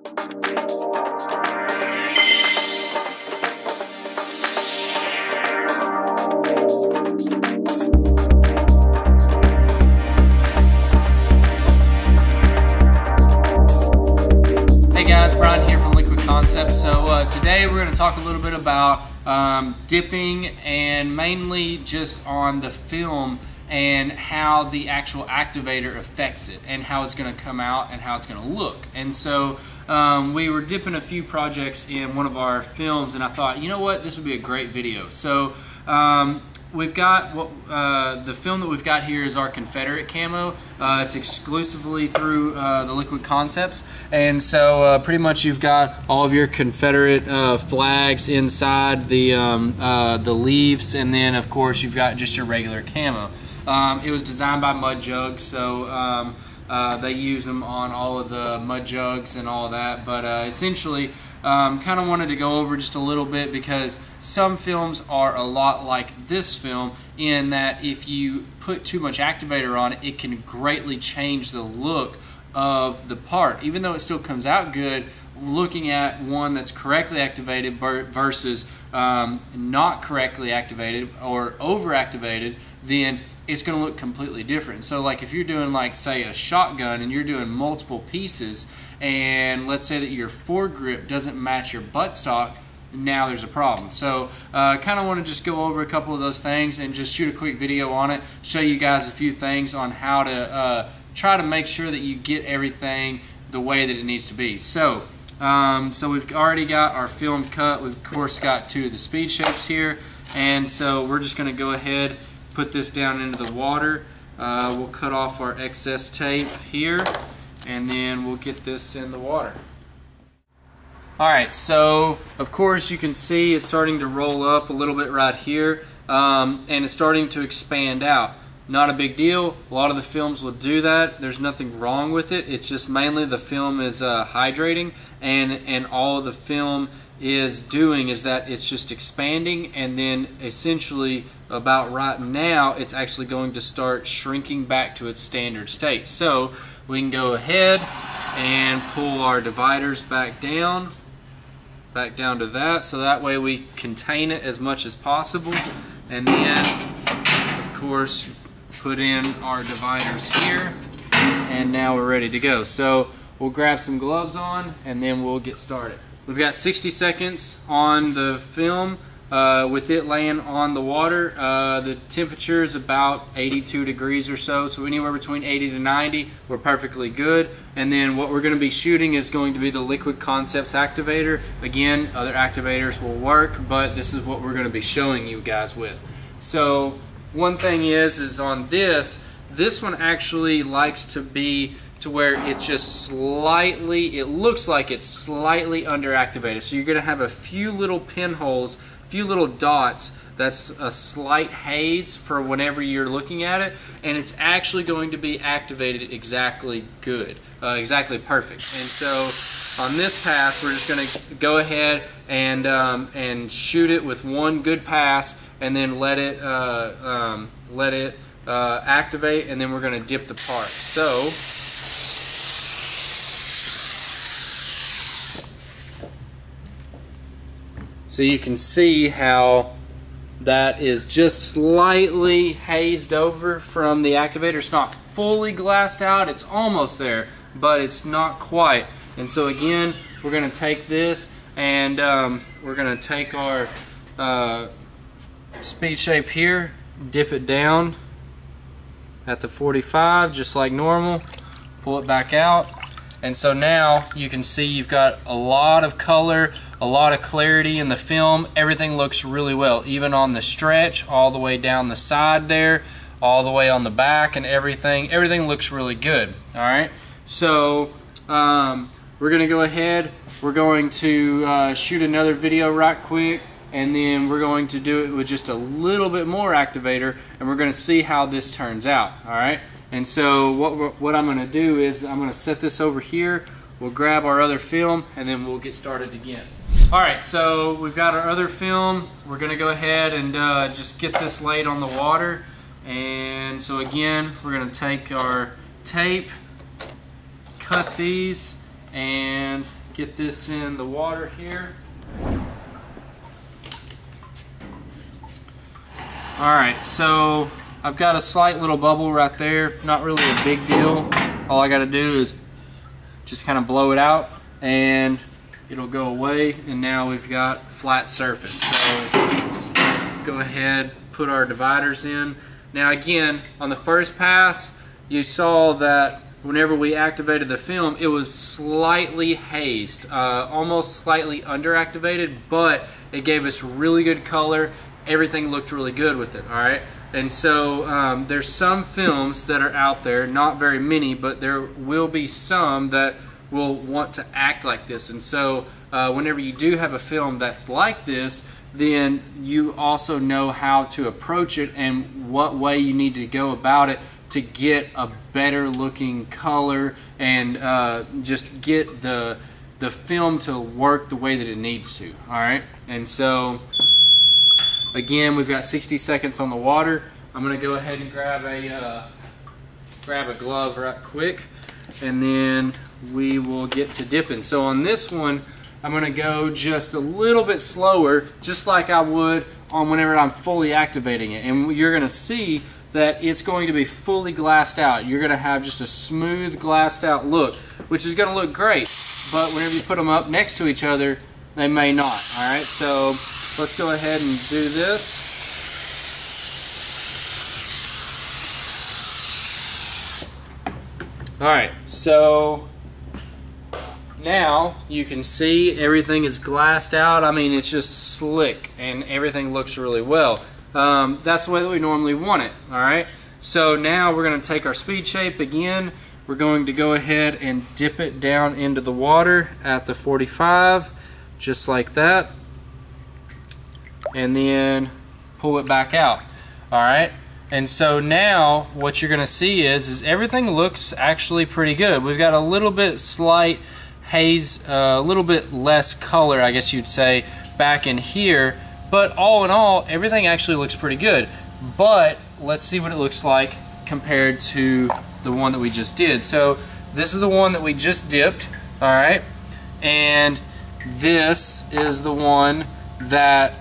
So today we're going to talk a little bit about dipping, and mainly just on the film and how the actual activator affects it and how it's going to come out and how it's going to look. And so we were dipping a few projects in one of our films, and I thought, you know what, this would be a great video. So we've got the film that we've got here is our Confederate camo. It's exclusively through the Liquid Concepts, and so pretty much you've got all of your Confederate flags inside the leaves, and then of course you've got just your regular camo. It was designed by Mud Jugs, so they use them on all of the mud jugs and all of that, but essentially kind of wanted to go over just a little bit, because some films are a lot like this film in that if you put too much activator on it, it can greatly change the look of the part. Even though it still comes out good, looking at one that's correctly activated versus not correctly activated or over activated, then it's going to look completely different. So like if you're doing, like, say, a shotgun and you're doing multiple pieces, and let's say that your foregrip doesn't match your buttstock, now there's a problem. So kind of want to just go over a couple of those things and just shoot a quick video on it, show you guys a few things on how to try to make sure that you get everything the way that it needs to be. So so we've already got our film cut. We've of course got two of the speed shapes here, and so we're just going to go ahead, put this down into the water. We'll cut off our excess tape here, and then we'll get this in the water. Alright, so of course you can see it's starting to roll up a little bit right here, and it's starting to expand out. Not a big deal. A lot of the films will do that. There's nothing wrong with it. It's just mainly the film is hydrating, and all of the film is doing is that it's just expanding, and then essentially about right now it's actually going to start shrinking back to its standard state. So we can go ahead and pull our dividers back down to that, so that way we contain it as much as possible, and then of course put in our dividers here, and now we're ready to go. So we'll grab some gloves on and then we'll get started. We've got 60 seconds on the film with it laying on the water. The temperature is about 82 degrees or so, so anywhere between 80 to 90, we're perfectly good. And then what we're going to be shooting is going to be the Liquid Concepts activator. Again, other activators will work, but this is what we're going to be showing you guys with. So one thing is on this one actually likes to be to where it just slightly, it looks like it's slightly underactivated. So you're going to have a few little pinholes, a few little dots. That's a slight haze for whenever you're looking at it, and it's actually going to be activated exactly good, exactly perfect. And so on this pass, we're just going to go ahead and shoot it with one good pass, and then let it activate, and then we're going to dip the part. So you can see how that is just slightly hazed over from the activator. It's not fully glassed out, it's almost there, but it's not quite. And so again, we're going to take this, and we're going to take our speed shape here, dip it down at the 45 just like normal, pull it back out, and so now you can see you've got a lot of color, a lot of clarity in the film. Everything looks really well, even on the stretch, all the way down the side there, all the way on the back, and everything looks really good. Alright, so we're going to go ahead, we're going to shoot another video right quick, and then we're going to do it with just a little bit more activator, and we're going to see how this turns out. Alright, and so what I'm going to do is I'm going to set this over here, we'll grab our other film, and then we'll get started again. Alright, so we've got our other film. We're going to go ahead and just get this laid on the water. And so again, we're going to take our tape, cut these, and get this in the water here. Alright, so I've got a slight little bubble right there, not really a big deal. All I got to do is just kind of blow it out and it'll go away, and now we've got flat surface. So go ahead, put our dividers in. Now again, on the first pass, you saw that whenever we activated the film, it was slightly hazed, almost slightly underactivated, but it gave us really good color. Everything looked really good with it, all right? And so there's some films that are out there, not very many, but there will be some that will want to act like this. And so whenever you do have a film that's like this, then you also know how to approach it and what way you need to go about it to get a better looking color and just get the film to work the way that it needs to, all right? And so again, we've got 60 seconds on the water. I'm gonna go ahead and grab a glove right quick, and then we will get to dipping. So on this one, I'm gonna go just a little bit slower, just like I would on whenever I'm fully activating it. And you're gonna see that it's going to be fully glassed out. You're gonna have just a smooth glassed out look, which is gonna look great. But whenever you put them up next to each other, they may not, all right? So let's go ahead and do this. All right, so now you can see everything is glassed out. I mean, it's just slick and everything looks really well. That's the way that we normally want it, all right? So now we're gonna take our speed shape again. We're going to go ahead and dip it down into the water at the 45, just like that. And then pull it back out, all right? And so now what you're gonna see is everything looks actually pretty good. We've got a little bit slight haze, a little bit less color, I guess you'd say, back in here, but all in all, everything actually looks pretty good. But let's see what it looks like compared to the one that we just did. So this is the one that we just dipped, all right? And this is the one that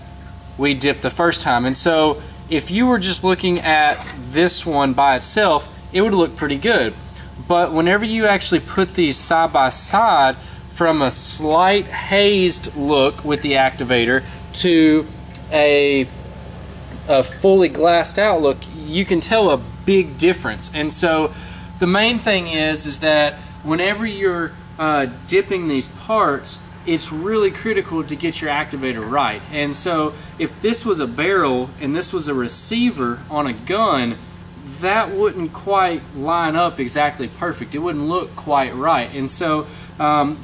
we dipped the first time. And so if you were just looking at this one by itself, it would look pretty good. But whenever you actually put these side by side, from a slight hazed look with the activator to a fully glassed out look, you can tell a big difference. And so the main thing is that whenever you're dipping these parts, it's really critical to get your activator right. And so if this was a barrel and this was a receiver on a gun, that wouldn't quite line up exactly perfect. It wouldn't look quite right. And so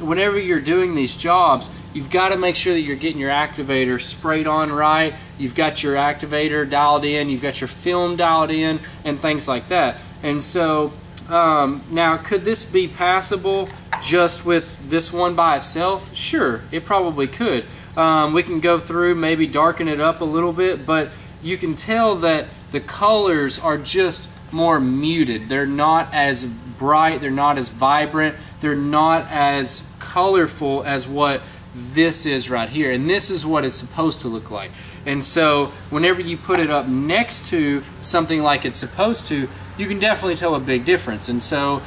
whenever you're doing these jobs, you've got to make sure that you're getting your activator sprayed on right, you've got your activator dialed in, you've got your film dialed in, and things like that. And so now, could this be passable just with this one by itself? Sure, it probably could. We can go through, maybe darken it up a little bit, but you can tell that the colors are just more muted. They're not as bright, they're not as vibrant, they're not as colorful as what this is right here. And this is what it's supposed to look like. And so whenever you put it up next to something like it's supposed to, you can definitely tell a big difference. And so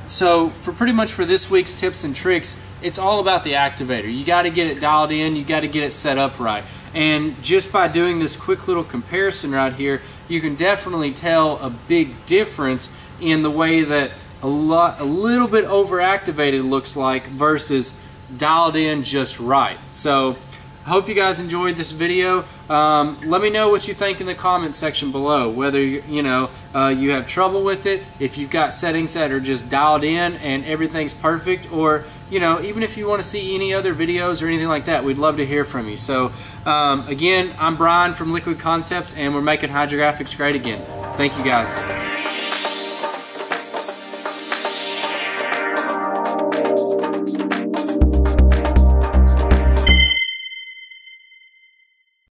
so for pretty much for this week's tips and tricks, it's all about the activator. You got to get it dialed in, you got to get it set up right. And just by doing this quick little comparison right here, you can definitely tell a big difference in the way that a little bit over activated looks like versus dialed in just right. So I hope you guys enjoyed this video. Let me know what you think in the comment section below, whether you have trouble with it, if you've got settings that are just dialed in and everything's perfect, or even if you want to see any other videos or anything like that, we'd love to hear from you. So again, I'm Brian from Liquid Concepts, and we're making hydrographics great again. Thank you guys.